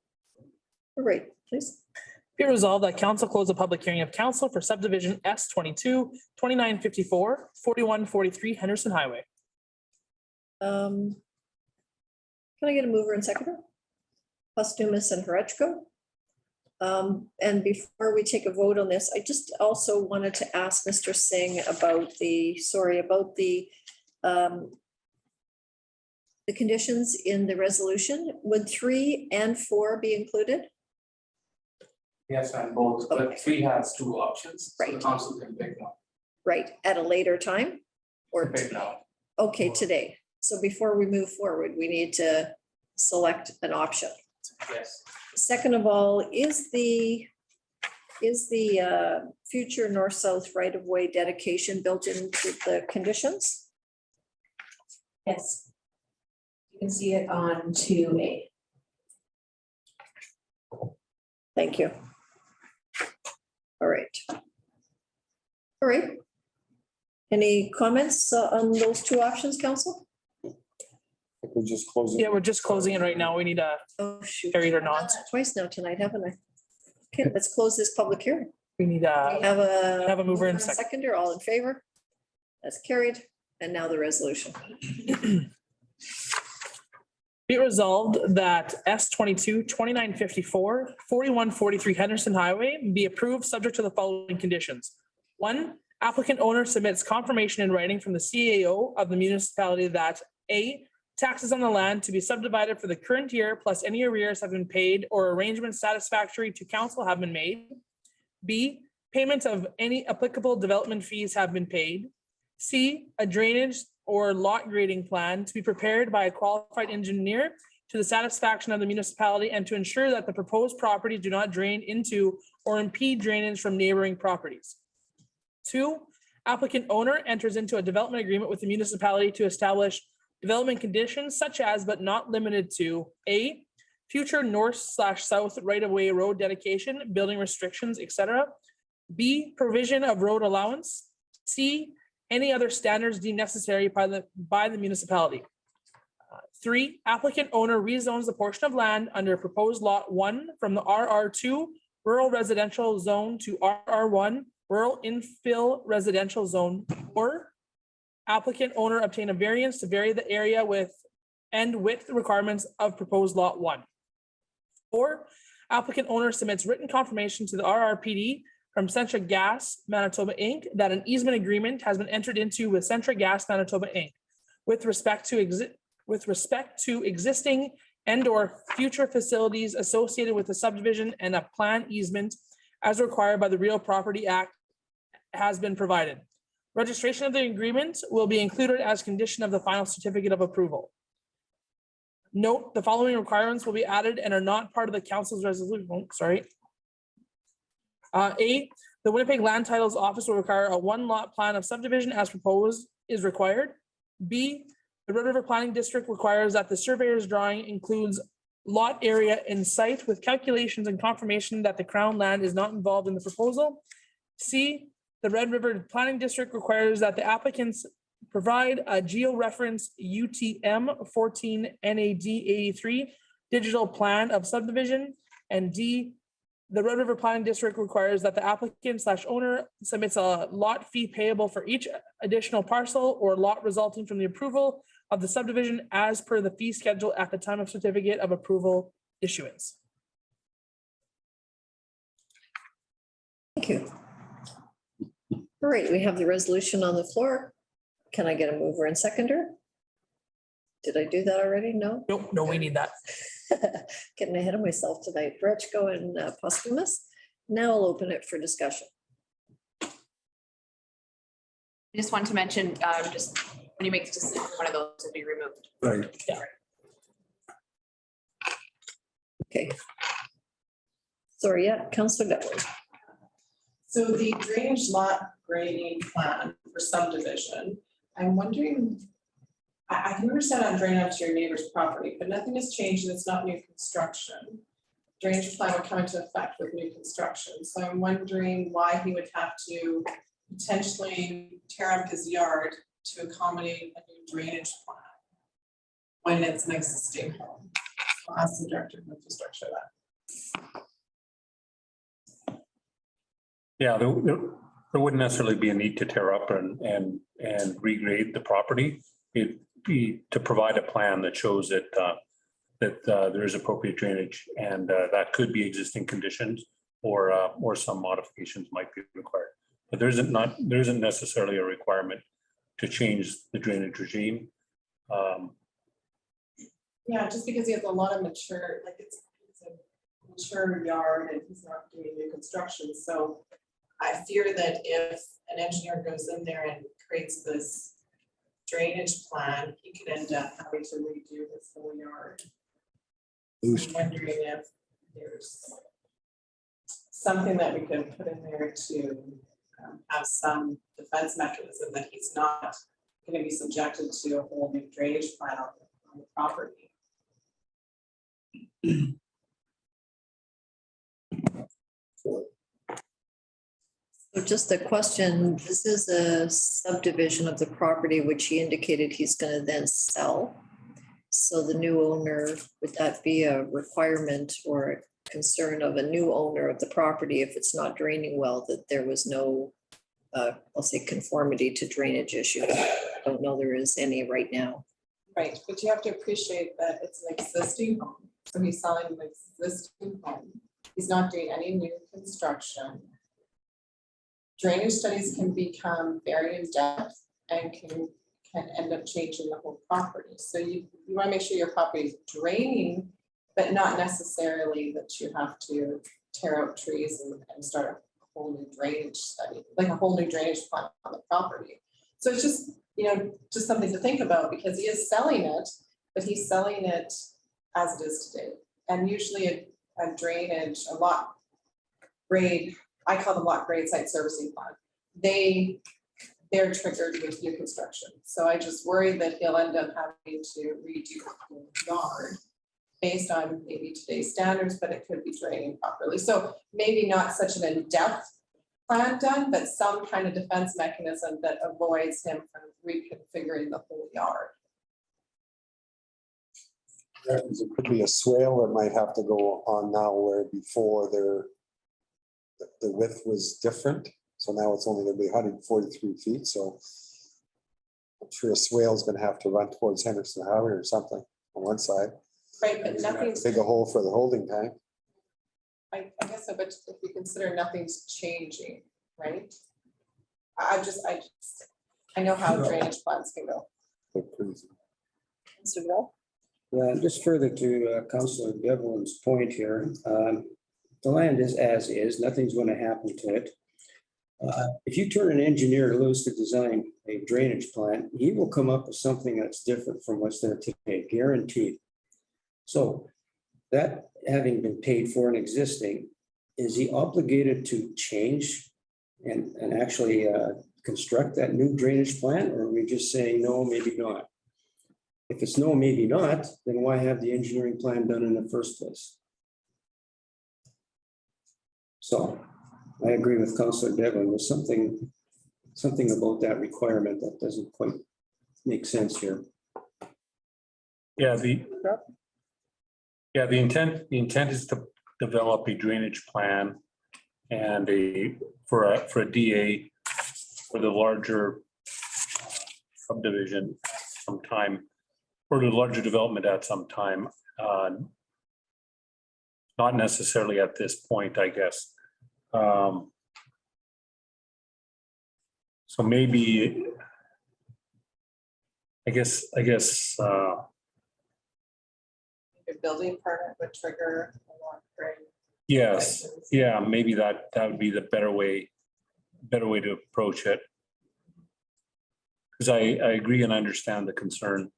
All right, please. Be it resolved that council close the public hearing of council for subdivision S22-2954, 4143 Henderson Highway. Can I get a mover and seconder? Postumus and Horechko. And before we take a vote on this, I just also wanted to ask Mr. Singh about the conditions in the resolution. Would 3 and 4 be included? Yes, and both, but 3 has 2 options. So the Right. council can pick one. Right, at a later time? Or, Pick now. okay, today. So before we move forward, we need to select an option. Yes. Second of all, is the future north-south right-of-way dedication built into the conditions? Yes. You can see it on 2A. Thank you. All right. All right. Any comments on those 2 options, council? We're just closing. Yeah, we're just closing it right now. We need a Oh, shoot. carried or I've done not. that twice now tonight, haven't I? Okay, let's close this public hearing. We need We a, have a mover and second. seconder, all in favor? That's carried. And now the resolution. be it resolved that S22-2954, 4143 Henderson Highway be approved subject to the following conditions. 1, applicant owner submits confirmation in writing from the CAO of the municipality that A, taxes on the land to be subdivided for the current year plus any arrears have been paid or arrangements satisfactory to council have been made. B, payment of any applicable development fees have been paid. C, a drainage or lot grading plan to be prepared by a qualified engineer to the satisfaction of the municipality and to ensure that the proposed properties do not drain into or impede drainage from neighboring properties. 2, applicant owner enters into a development agreement with the municipality to establish development conditions such as, but not limited to, A, future north/south right-of-way road dedication, building restrictions, etc. B, provision of road allowance. C, any other standards deemed necessary by the municipality. 3, applicant owner rezones the portion of land under proposed lot 1 from the RR2 rural residential zone to RR1 rural infill residential zone, or applicant owner obtain a variance to vary the area with and width requirements of proposed lot 1. 4, applicant owner submits written confirmation to the RRPD from Centra Gas Manitoba Inc. that an easement agreement has been entered into with Centra Gas Manitoba Inc. with respect to existing and or future facilities associated with the subdivision, and a plan easement as required by the Real Property Act has been provided. Registration of the agreement will be included as condition of the final certificate of approval. Note, the following requirements will be added and are not part of the council's resolution, sorry. A, the Winnipeg Land Titles Office will require a 1-lot plan of subdivision as proposed is required. B, the Red River Planning District requires that the surveyor's drawing includes lot area in site with calculations and confirmation that the Crown land is not involved in the proposal. C, the Red River Planning District requires that the applicants provide a geo-reference UTM 14 NAD 83 digital plan of subdivision. And D, the Red River Planning District requires that the applicant / owner submits a lot fee payable for each additional parcel or lot resulting from the approval of the subdivision as per the fee schedule at the time of certificate of approval issuance. Thank you. All right, we have the resolution on the floor. Can I get a mover and seconder? Did I do that already? No? Nope, no, we need that. Getting ahead of myself tonight. Brechko and Postumus. Now I'll open it for discussion. I just want to mention, just when you make the decision, one of those will be removed. Right. Okay. Sorry, yeah, Councillor Duffy. So the drainage lot grading plan for subdivision, I'm wondering, I can understand on drain up to your neighbor's property, but nothing has changed and it's not new construction. Drainage plan would come into effect with new construction, so I'm wondering why he would have to potentially tear up his yard to accommodate a new drainage plan when it's an existing home. I'll ask the director of infrastructure that. Yeah, there wouldn't necessarily be a need to tear up and regrade the property. It'd be to provide a plan that shows that there is appropriate drainage and that could be existing conditions or some modifications might be required. But there isn't necessarily a requirement to change the drainage regime. Yeah, just because he has a lot of mature, like it's a mature yard and he's not doing new construction, so I fear that if an engineer goes in there and creates this drainage plan, he could end up having to redo his whole yard. I'm wondering if there's something that we could put in there to have some defense mechanism that he's not going to be subjected to a whole new drainage plan on the property. So just a question, this is a subdivision of the property which he indicated he's going to then sell. So the new owner, would that be a requirement or a concern of a new owner of the property if it's not draining well, that there was no, I'll say conformity to drainage issue? I don't know there is any right now. Right, but you have to appreciate that it's an existing home. So he's selling an existing home. He's not doing any new construction. Drainage studies can become very in-depth and can end up changing the whole property. So you want to make sure your property is draining, but not necessarily that you have to tear out trees and start a whole new drainage study, like a whole new drainage plan on the property. So it's just, just something to think about because he is selling it, but he's selling it as it is today. And usually a drainage, a lot grade, I call them lot grade site servicing plan. They're triggered with new construction. So I just worry that he'll end up having to redo the whole yard based on maybe today's standards, but it could be draining properly. So maybe not such an in-depth plan done, but some kind of defense mechanism that avoids him from reconfiguring the whole yard. There could be a swale that might have to go on now where before the width was different. So now it's only going to be 143 feet. So I'm sure a swale is going to have to run towards Henderson Highway or something on one side. Right, but nothing's. Dig a hole for the holding tank. I guess so, but if you consider nothing's changing, right? I know how drainage plans can go. Councillor Bell? Yeah, just further to Councillor Devlin's point here, the land is as is, nothing's going to happen to it. If you turn an engineer loose to design a drainage plan, he will come up with something that's different from what's there today, guaranteed. So that having been paid for and existing, is he obligated to change and actually construct that new drainage plan, or are we just saying no, maybe not? If it's no, maybe not, then why have the engineering plan done in the first place? So I agree with Councilor Devlin. There's something about that requirement that doesn't quite make sense here. Yeah, the intent is to develop a drainage plan and for a DA for the larger subdivision sometime, or the larger development at some time. Not necessarily at this point, I guess. So maybe, I guess. A building permit would trigger a lot for. Yes, yeah, maybe that would be the better way to approach it. Because I agree and I understand the concern.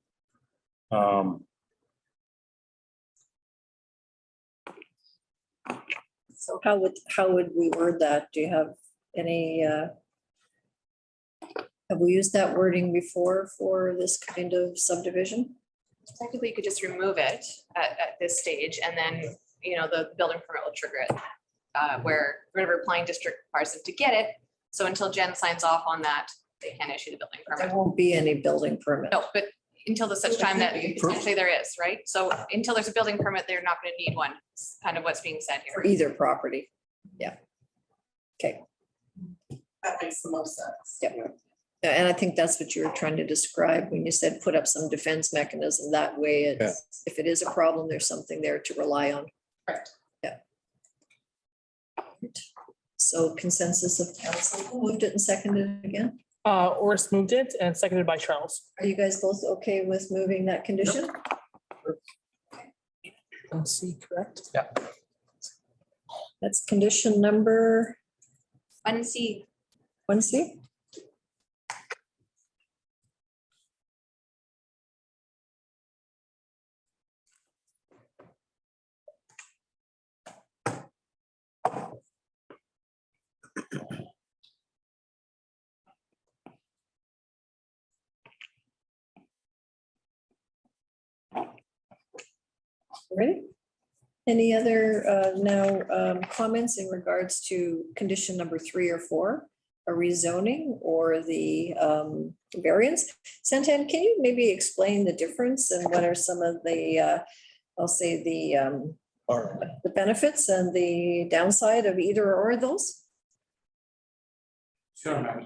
So how would we word that? Do you have any, have we used that wording before for this kind of subdivision? Technically, you could just remove it at this stage, and then, you know, the building permit will trigger it. Where River Applying District requires them to get it. So until Jen signs off on that, they can't issue the building There permit. won't be any building permit. No, but until the such time that potentially there is, right? So until there's a building permit, they're not going to need one. It's kind of what's being said For here. either property. Yeah. Okay. That makes the most sense. Yep. Yeah, and I think that's what you were trying to describe when you said put up some defense mechanism. That way, it's, if it is a problem, there's something there to rely on. Correct. Yeah. So consensus of council, who moved it and seconded it again? Oris moved it and seconded by Charles. Are you guys both okay with moving that condition? Let's see, correct? Yeah. That's condition number 1C. 1C. Ready? Any other now comments in regards to condition number 3 or 4, a rezoning or the variance? Santan, can you maybe explain the difference and what are some of the, I'll say the benefits and the downside of either or of those? Sure, ma'am.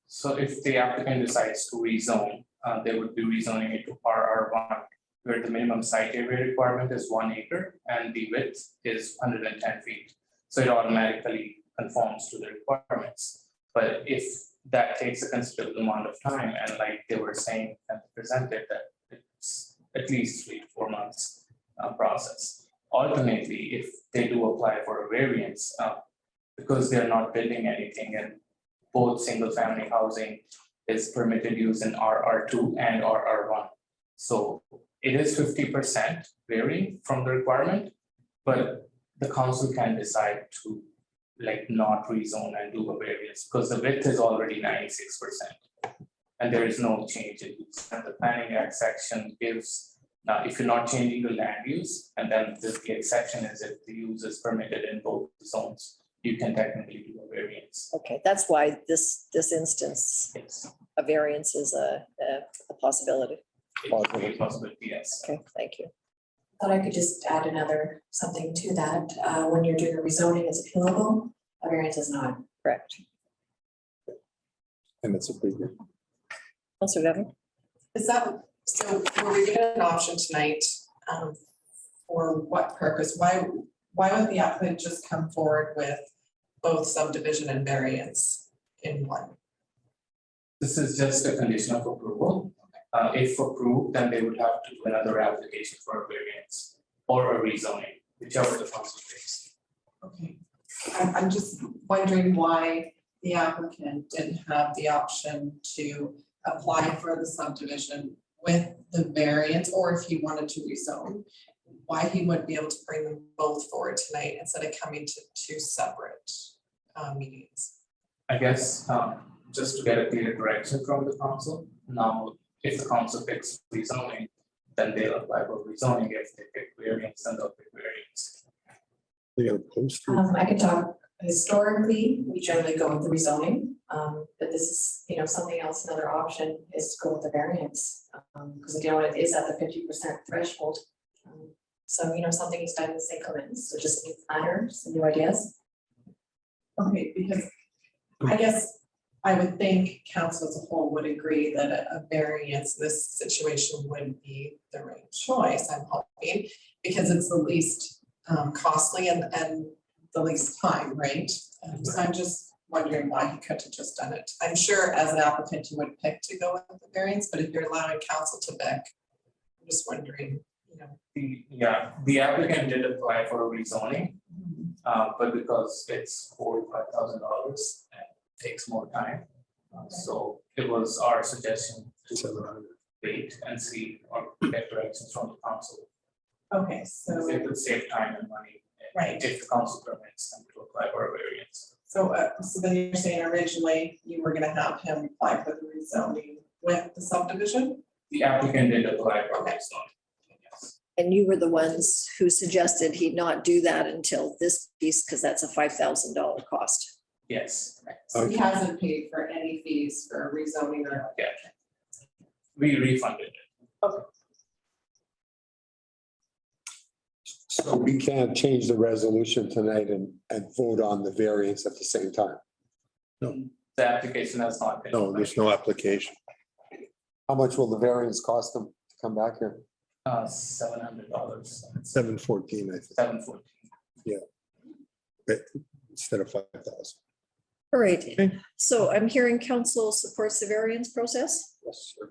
So if the applicant decides to rezone, they would be rezoning it to RR1, where the minimum site area requirement is 1 acre and the width is 110 feet. So it automatically conforms to the requirements. But if that takes a considerable amount of time, and like they were saying and presented, that it's at least 3 to 4 months process. Alternately, if they do apply for a variance, because they're not building anything and both single family housing is permitted use in RR2 and RR1. So it is 50% varying from the requirement, but the council can decide to like not rezone and do a variance because the width is already 96%. And there is no change in use. And the planning act section gives, now if you're not changing the land use, and then the exception is if the use is permitted in both zones, you can technically do a variance. Okay, that's why this instance, Yes. a variance is a possibility. Possibility, yes. Okay, thank you. Thought I could just add another something to that. When you're doing a rezoning, it's appealable. A variance is not. Correct. And it's a bigger. Also, Devin? Is that, so were we given an option tonight, for what purpose? Why would the applicant just come forward with both subdivision and variance in one? This is just a condition of approval. If approved, then they would have to do another application for a variance or a rezoning, whichever the council takes. Okay, I'm just wondering why the applicant didn't have the option to apply for the subdivision with the variance, or if he wanted to rezone, why he wouldn't be able to bring them both forward tonight instead of coming to 2 separate meetings. I guess just to get a clear direction from the council, now if the council picks rezoning, then they'll apply for rezoning. If they pick variance, then they'll pick variance. They gotta post it. I could talk, historically, we generally go with the rezoning, but this is, something else, another option is to go with the variance. Because it is at the 50% threshold. So, something is done in St. Clements, so just needs planner, some new ideas. Okay, because I guess I would think council as a whole would agree that a variance in this situation would be the right choice, I'm hoping, because it's the least costly and the least time, right? So I'm just wondering why he couldn't have just done it. I'm sure as an applicant, you would pick to go with the variance, but if you're allowing council to pick, I'm just wondering, The applicant did apply for a rezoning, but because it's $4,000-5,000 and takes more time. So it was our suggestion to wait and see or get directions from the council. Okay, so. It would save time and money. Right. If the council permits them to apply for a variance. So then you're saying originally you were gonna have him apply for the rezoning with the subdivision? The applicant did apply for a rezoning. Yes. And you were the ones who suggested he not do that until this piece, because that's a $5,000 cost. Yes, So he hasn't paid for any fees for rezoning or. yeah. We refunded it. So we can't change the resolution tonight and vote on the variance at the same time. The application has not been. No, there's no application. How much will the variance cost them to come back here? $700, $714, I think, $714. instead of 5,000. All right, so I'm hearing council supports the variance process. Yes, sir.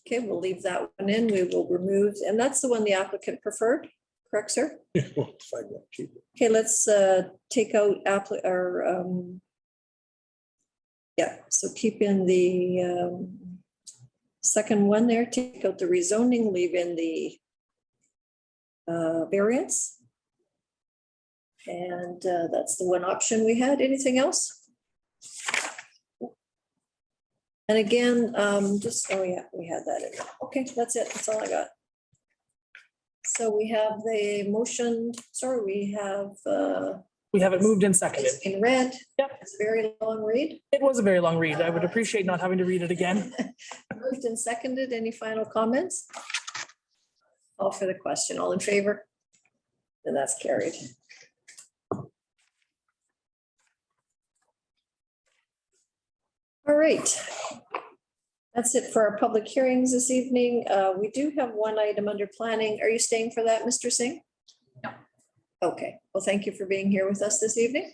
Okay, we'll leave that one in. We will remove, and that's the one the applicant preferred, correct, sir? Well, $5 cheaper. Okay, let's take out so keep in the second one there, take out the rezoning, leave in the variance. And that's the one option we had. Anything else? And again, we had that in. Okay, that's it. That's all I got. So we have the motion, we have it moved and seconded. it's in red. Yep. It's a very long read. It was a very long read. I would appreciate not having to read it again. Moved and seconded. Any final comments? All for the question. All in favor? And that's carried. All right. That's it for our public hearings this evening. We do have one item under planning. Are you staying for that, Mr. Singh? No. Okay, well, thank you for being here with us this evening.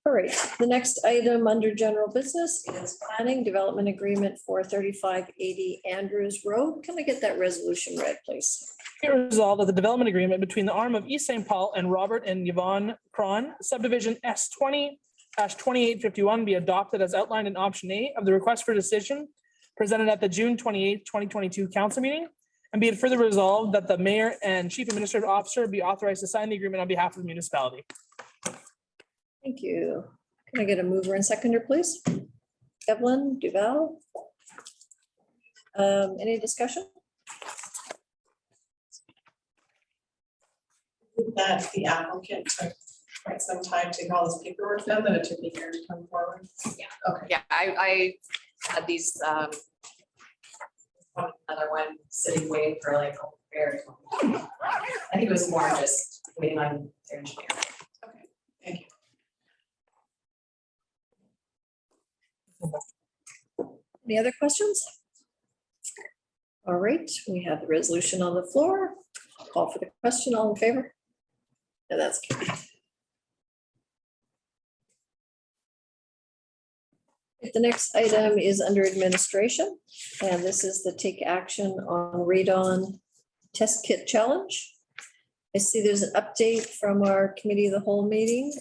All right, the next item under general business is planning development agreement for 3580 Andrews Road. Can I get that resolution read, please? Be resolved that the development agreement between the arm of East St. Paul and Robert and Yvonne Cron, subdivision S20-2851 be adopted as outlined in option A of the request for decision presented at the June 28th, 2022 council meeting. And be it further resolved that the mayor and chief administrative officer be authorized to sign the agreement on behalf of the municipality. Thank you. Can I get a mover and seconder, please? Evelyn Duval? Any discussion? That the applicant took quite some time to get all this paperwork done, that it took a year to come forward. Yeah. Okay. Yeah, I had these, another one sitting waiting for like a very long time. I think it was more just waiting on their engineer. Okay, thank you. Any other questions? All right, we have the resolution on the floor. I'll call for the question. All in favor? And that's carried. The next item is under administration, and this is the take action on Radon test kit challenge. I see there's an update from our committee of the whole meeting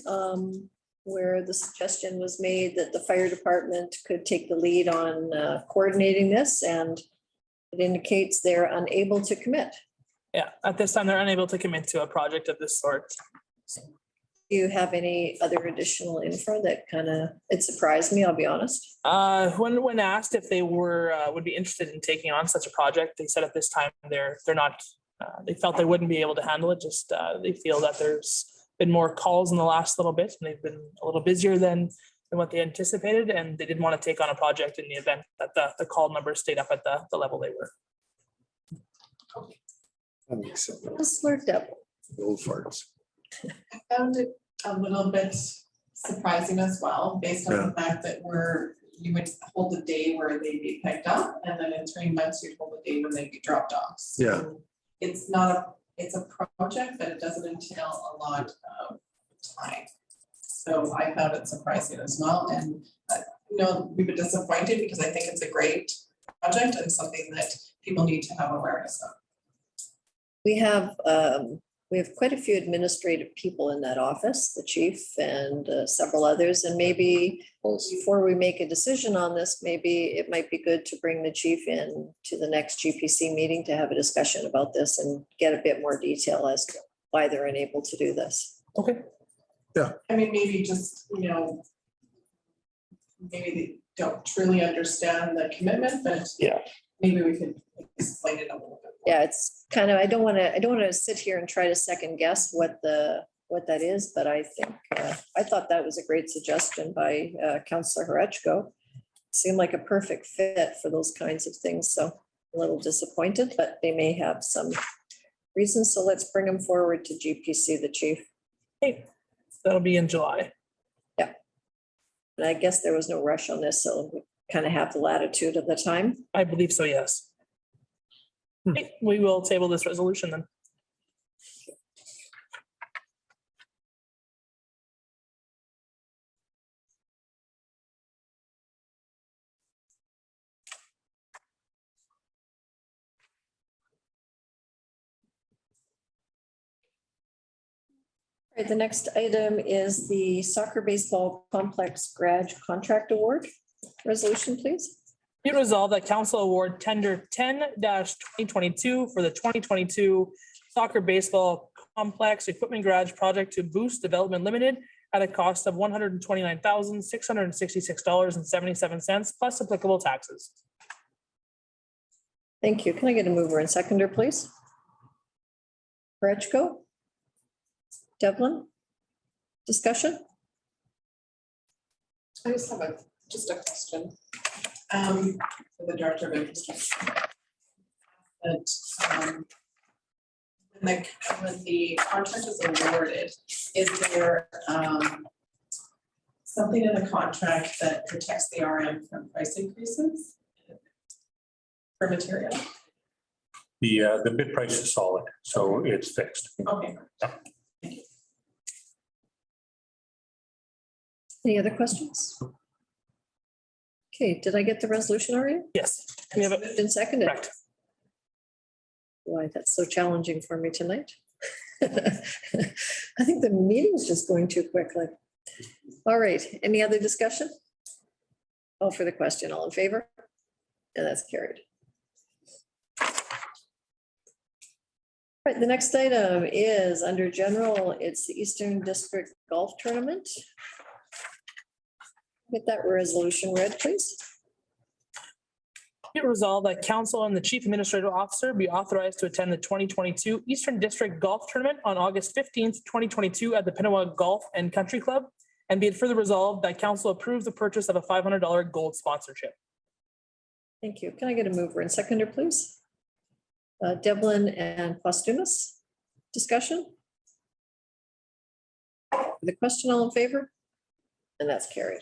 where the suggestion was made that the fire department could take the lead on coordinating this, and it indicates they're unable to commit. Yeah, at this time, they're unable to commit to a project of this sort. Do you have any other additional info that it surprised me, I'll be honest. When asked if they would be interested in taking on such a project, they said at this time they're not, they felt they wouldn't be able to handle it. Just, they feel that there's been more calls in the last little bit and they've been a little busier than what they anticipated. And they didn't want to take on a project in the event that the call numbers stayed up at the level they were. That makes sense. Counselor Devil. Old farts. I found it a little bit surprising as well, based on the fact that you would hold a day where they'd be picked up, and then in 3 months, you'd hold a day when they'd be dropped off. So Yeah. it's a project, but it doesn't entail a lot of time. So I found it surprising as well, and we were disappointed because I think it's a great project and something that people need to have awareness of. We have quite a few administrative people in that office, the chief and several others, and maybe before we make a decision on this, maybe it might be good to bring the chief in to the next GPC meeting to have a discussion about this and get a bit more detail as to why they're unable to do this. Okay. I mean, maybe just, maybe they don't truly understand the commitment, but Yeah. maybe we could explain it a little bit. Yeah, it's I don't want to sit here and try to second guess what that is, but I think, I thought that was a great suggestion by Councillor Horechko. Seemed like a perfect fit for those kinds of things, so a little disappointed, but they may have some reasons, so let's bring them forward to GPC, the chief. Hey, that'll be in July. Yeah. And I guess there was no rush on this, so we kind of have the latitude of the time. I believe so, yes. Okay, we will table this resolution then. All right, the next item is the soccer baseball complex garage contract award. Resolution, please. Be it resolved that council award tender 10-2022 for the 2022 soccer baseball complex equipment garage project to Boost Development Limited at a cost of $129,666.77 plus applicable taxes. Thank you. Can I get a mover and seconder, please? Horechko? Devlin? Discussion? I just have just a question. For the Director of Infrastructure. That, when the contract is awarded, is there, something in the contract that protects the RM from price increases? For material? The bid price is solid, so it's fixed. Okay. Any other questions? Okay, did I get the resolution already? Yes, we have it. Moved and seconded. Correct. Why, that's so challenging for me tonight. I think the meeting's just going too quickly. All right, any other discussion? Oh, for the question, all in favor? And that's carried. All right, the next item is under general, it's the Eastern District Golf Tournament. Get that resolution read, please. Be it resolved that council and the chief administrative officer be authorized to attend the 2022 Eastern District Golf Tournament on August 15th, 2022 at the Pinawa Golf and Country Club. And be it further resolved that council approves the purchase of a $500 gold sponsorship. Thank you. Can I get a mover and seconder, please? Devlin and Postumus. Discussion? The question, all in favor? And that's carried.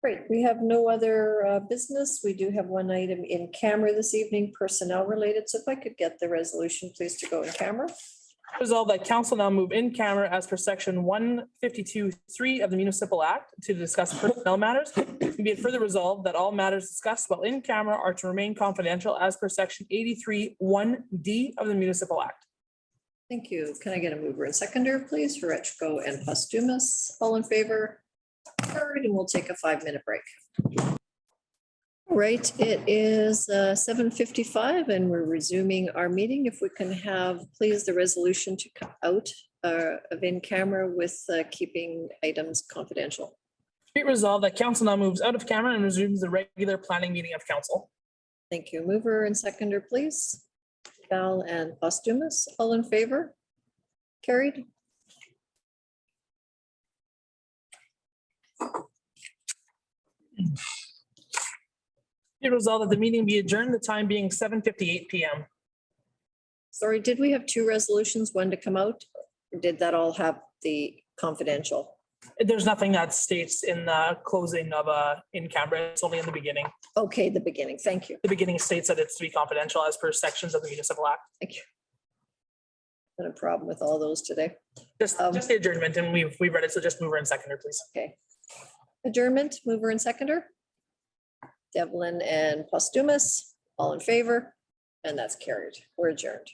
Great, we have no other business. We do have one item in camera this evening, personnel related. So if I could get the resolution, please, to go in camera. Resolved that council now move in camera as per section 152(3) of the Municipal Act to discuss personnel matters. And be it further resolved that all matters discussed while in camera are to remain confidential as per section 83(1)(d) of the Municipal Act. Thank you. Can I get a mover and seconder, please? Horechko and Postumus. All in favor? Carried, and we'll take a 5-minute break. Right, it is 7:55 and we're resuming our meeting. If we can have, please, the resolution to come out of in camera with keeping items confidential. Be it resolved that council now moves out of camera and resumes the regular planning meeting of council. Thank you. Mover and seconder, please. Val and Postumus, all in favor? Carried. Be it resolved that the meeting be adjourned, the time being 7:58 PM. Sorry, did we have two resolutions, one to come out? Or did that all have the confidential? There's nothing that states in the closing of in camera. It's only in the beginning. Okay, the beginning. Thank you. The beginning states that it's to be confidential as per sections of the municipal act. Thank you. Got a problem with all those today. Just the adjournment, and we've read it, so just mover and seconder, please. Okay. Adjournment, mover and seconder. Devlin and Postumus, all in favor, and that's carried. We're adjourned.